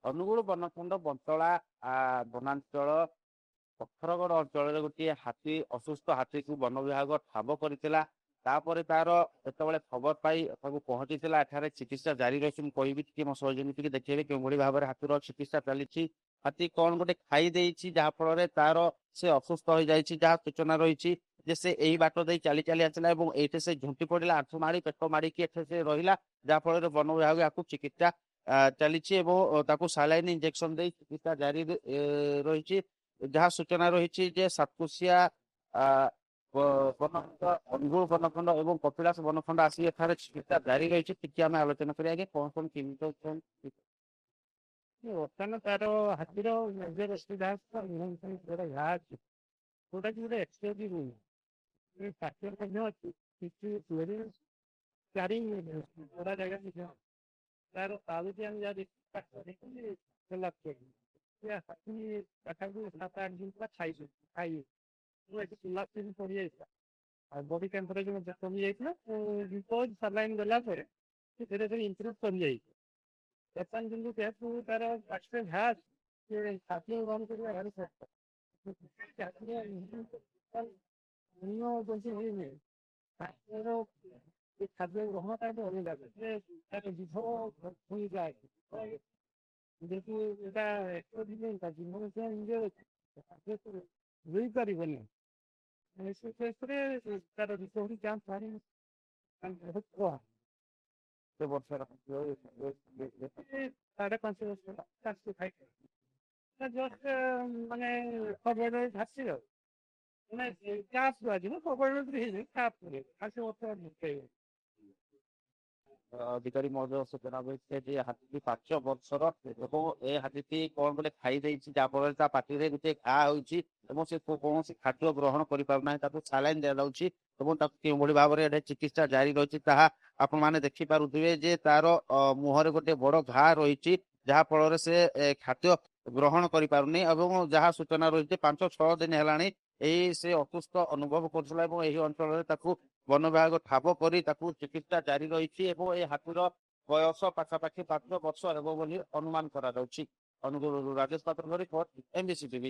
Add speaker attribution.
Speaker 1: ଅନୁଗୁଳ ବନଖଣ୍ଡ ବନ୍ତଳା ବନାଞ୍ଚଳ ପଥରଗଡ଼ ଅଞ୍ଚଳରେ ଗୋଟିଏ ହାତୀ ଅସୁସ୍ଥ ହାତୀକୁ ବନ ବିଭାଗ ଠାବ କରିଥିଲା। ତାପରେ ତାର ଯେତେବେଳେ ଖବର ପାଇ ତାକୁ ପହଞ୍ଚିଥିଲା ଏଠାରେ ଚିକିତ୍ସା ଜାରି ରହିଛି। ମୁଁ କହିବି ଟିକେ ମୋ ସହଯୋଗୀ ଟିକେ ଦେଖେଇବେ କେଉଁଭଳି ଭାବରେ ହାତୀର ଚିକିତ୍ସା ଚାଲିଛି। ହାତୀ କଣ ଗୋଟେ ଖାଇ ଦେଇଛି ଯାହା ଫଳରେ ତାର ସେ ଅସୁସ୍ଥ ହୋଇଯାଇଛି ଯାହା ସୂଚନା ରହିଛି ଯେ ସେ ଏଇ ବାଟ ଦେଇ ଚାଲି ଚାଲି ଆସିଲା ଏବଂ ଏଇଠି ସେ ଝୁଣ୍ଟି ପଡିଲା, ଆଣ୍ଠୁ ମାଡି ପେଟ ମାଡିକି ଏଠି ସେ ରହିଲା, ଯାହା ଫଳରେ ବନ ବିଭାଗ ୟାକୁ ଚିକିତ୍ସା ଚାଲିଛି ଏବଂ ତାକୁ ସାଲାଇନ୍ ଇଞ୍ଜେକ୍ସନ ଦେଇ ଚିକିତ୍ସା ଜାରି ରହିଛି। ଯାହା ସୂଚନା ରହିଛି ଯେ ସାତକୋଶିଆ ବନଖଣ୍ଡ, ଅନୁଗୁଳ ବନଖଣ୍ଡ ଏବଂ କପିଳାସ ବନଖଣ୍ଡ ଆସି ଏଠାରେ ଚିକିତ୍ସା ଜାରି ରହିଛି। ଟିକେ ଆମେ ଆଲୋଚନା କରିବା ଆଜ୍ଞା କଣ କଣ କେମିତି
Speaker 2: ବର୍ତ୍ତମାନ ତାର ହାତୀର ମେଜର ଅସୁବିଧା ଅଛି, ଗୋଟେ ଘା ଅଛି ଯୋଉଟା କି ଗୋଟେ ଏକ୍ସପ୍ଲୋଜିଭ ରହୁନି, ଫ୍ରାକ୍ଚର ମଧ୍ୟ ଅଛି, କିଛି ଚାରି ବड़ा ଜାଗା ତାର ପାଉତି ଆମେ ଯାହା ହାତୀ ପାଖାପାଖି 7-8 ଦିନ ଖାଇବେ ମୁଁ ଏଠି ପଡ଼ିଯାଇଥିଲା ଆଉ ବଡି ଟେମ୍ପରେଚର ମଧ୍ୟ କମିଯାଇଥିଲା। ଗ୍ଲୁକୋଜ ସାଲାଇନ୍ ଦେଲା ପରେ ସେ ଧୀରେ ଧୀରେ ଇମ୍ପ୍ରୁଭ୍ କରିଯାଇଛି। ବର୍ତ୍ତମାନ କିନ୍ତୁ ଯେହେତୁ ତାର ପାଖରେ ଘା ସେ ଖାଦ୍ୟ ଗ୍ରହଣ କରିବା ଭାରି କଷ୍ଟ। ଖାଦ୍ୟ ଗ୍ରହଣ ତାର ଅଲଗା ତାର ଜିଭ ଯାଏ ଯେହେତୁ ଏଇଟା ହେଇପାରିବନି ତାର ରିକଭରି ଚାନ୍ସ ଭାରି ବହୁତ କମ୍।
Speaker 1: ସେ ବର୍ଷର
Speaker 2: 5.5 ବର୍ଷ ଜଷ୍ଟ ମାନେ ଖବର ଭାସି ଆଉ ମାନେ ଚାଷ ବାଜିବ ଖବର ହେଇନି ତାପରେ 5 ବର୍ଷ
Speaker 1: ଅଧିକାରୀ ମହୋଦୟ ସୂଚନା ଦେଇଥିଲେ ଯେ ହାତୀଟି 5 ବର୍ଷର ଏବଂ ଏ ହାତୀଟି କଣ ଗୋଟେ ଖାଇ ଦେଇଛି ଯାହା ଫଳରେ ତା ପାଟିରେ ଗୋଟେ ଘା ହୋଇଛି ଏବଂ ସେ କୌଣସି ଖାଦ୍ୟ ଗ୍ରହଣ କରିପାରୁନାହିଁ। ତାକୁ ସାଲାଇନ୍ ଦିଆଯାଉଛି ଏବଂ ତାକୁ କେଉଁଭଳି ଭାବରେ ଏଠି ଚିକିତ୍ସା ଜାରି ରହିଛି ତାହା ଆପଣ ମାନେ ଦେଖିପାରୁଥିବେ ଯେ ତାର ମୁହଁରେ ଗୋଟେ ବଡ ଘା ରହିଛି ଯାହା ଫଳରେ ସେ ଖାଦ୍ୟ ଗ୍ରହଣ କରିପାରୁନି ଏବଂ ଯାହା ସୂଚନା ରହିଛି 5-6 ଦିନ ହେଲାଣି ଏଇ ସେ ଅସୁସ୍ଥ ଅନୁଭବ କରୁଥିଲା ଏବଂ ଏହି ଅଞ୍ଚଳରେ ତାକୁ ବନ ବିଭାଗ ଠାବ କରି ତାକୁ ଚିକିତ୍ସା ଜାରି ରହିଛି ଏବଂ ଏ ହାତୀର ବୟସ ପାଖାପାଖି 5 ବର୍ଷ ହେବ ବୋଲି ଅନୁମାନ କରାଯାଉଛି। ଅନୁଗୁଳରୁ ରାଜେଶ ପାତ୍ରଙ୍କ ରିପୋର୍ଟ, MBC TV।